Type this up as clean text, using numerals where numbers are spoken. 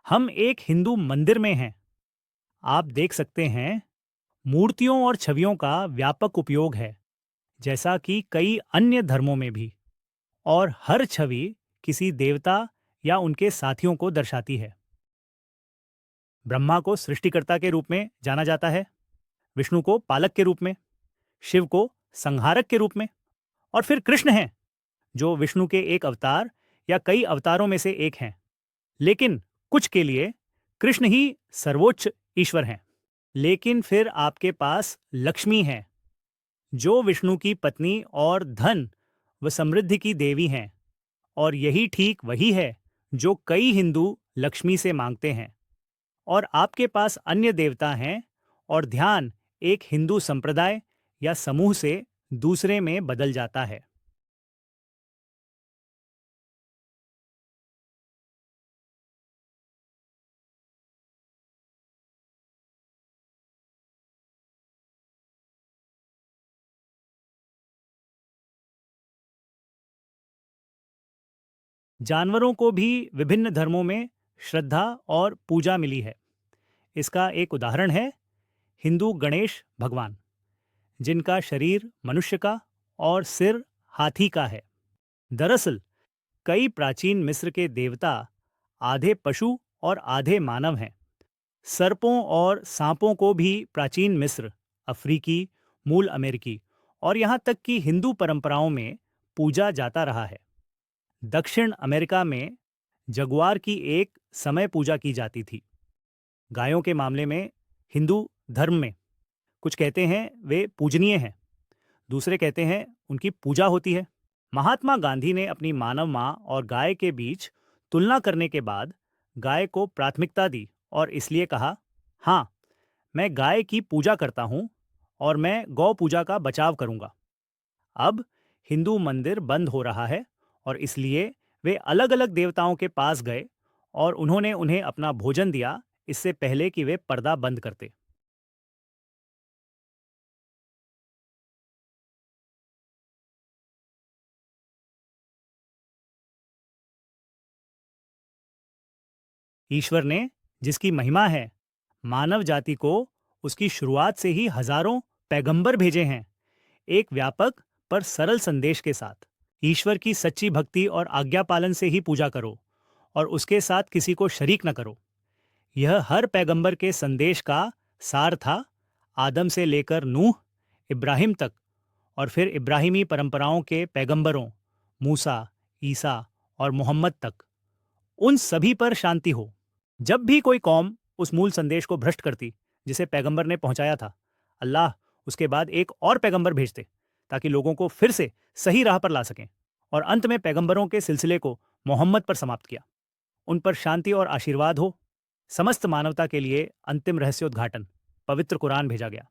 हम एक हिंदू मंदिर में हैं। आप देख सकते हैं, मूर्तियों और छवियों का व्यापक उपयोग है, जैसा कि कई अन्य धर्मों में भी। और हर छवि किसी देवता या उनके साथियों को दर्शाती है। ब्रह्मा को सृष्टिकर्ता के रूप में जाना जाता है, विष्णु को पालक के रूप में, शिव को संहारक के रूप में, और फिर कृष्ण हैं, जो विष्णु के एक अवतार या कई अवतारों में से एक हैं। लेकिन कुछ के लिए कृष्ण ही सर्वोच्च ईश्वर हैं। लेकिन फिर आपके पास लक्ष्मी है, जो विष्णु की पत्नी और धन व समृद्धि की देवी हैं। और यही ठीक वही है जो कई हिंदू लक्ष्मी से मांगते हैं। और आपके पास अन्य देवता हैं, और ध्यान एक हिंदू संप्रदाय या समूह से दूसरे में बदल जाता है। जानवरों को भी विभिन्न धर्मों में श्रद्धा और पूजा मिली है। इसका एक उदाहरण है हिंदू गणेश भगवान, जिनका शरीर मनुष्य का और सिर हाथी का है। दरअसल कई प्राचीन मिस्र के देवता आधे पशु और आधे मानव हैं। सर्पों और सांपों को भी प्राचीन मिस्र, अफ्रीकी, मूल अमेरिकी और यहाँ तक कि हिंदू परंपराओं में पूजा जाता रहा है। दक्षिण अमेरिका में जगुआर की एक समय पूजा की जाती थी। गायों के मामले में हिंदू धर्म में कुछ कहते हैं वे पूजनीय हैं, दूसरे कहते हैं उनकी पूजा होती है। महात्मा गांधी ने अपनी मानव माँ और गाय के बीच तुलना करने के बाद गाय को प्राथमिकता दी और इसलिए कहा, हाँ, मैं गाय की पूजा करता हूँ और मैं गौ पूजा का बचाव करूंगा। अब हिंदू मंदिर बंद हो रहा है और इसलिए वे अलग अलग देवताओं के पास गए और उन्होंने उन्हें अपना भोजन दिया, इससे पहले कि वे पर्दा बंद करते। ईश्वर ने, जिसकी महिमा है, मानव जाति को उसकी शुरुआत से ही हजारों पैगंबर भेजे हैं, एक व्यापक पर सरल संदेश के साथ। ईश्वर की सच्ची भक्ति और आज्ञा पालन से ही पूजा करो और उसके साथ किसी को शरीक न करो। यह हर पैगंबर के संदेश का सार था, आदम से लेकर नूह, इब्राहिम तक, और फिर इब्राहिमी परंपराओं के पैगंबरों मूसा, ईसा और मोहम्मद तक। उन सभी पर शांति हो। जब भी कोई कौम उस मूल संदेश को भ्रष्ट करती जिसे पैगंबर ने पहुंचाया था, अल्लाह उसके बाद एक और पैगंबर भेजते ताकि लोगों को फिर से सही राह पर ला सकें। और अंत में पैगंबरों के सिलसिले को मोहम्मद पर समाप्त किया। उन पर शांति और आशीर्वाद हो। समस्त मानवता के लिए अंतिम रहस्योद्घाटन, पवित्र कुरान भेजा गया।